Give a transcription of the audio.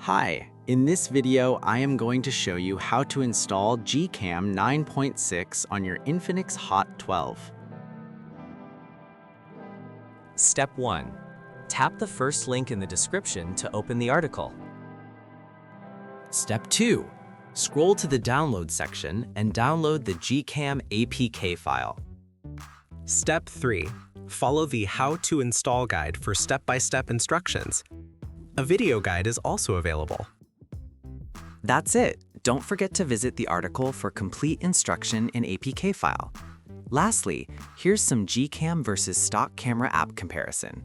Hi, in this video I am going to show you how to install GCam 9.6 on your Infinix Hot 12. Step 1. Tap the first link in the description to open the article. Step 2. Scroll to the download section and download the GCam APK file. Step 3. Follow the How to Install guide for step-by-step instructions. A video guide is also available. That's it. Don't forget to visit the article for complete instruction in APK file. Lastly, here's some GCam versus stock camera app comparison.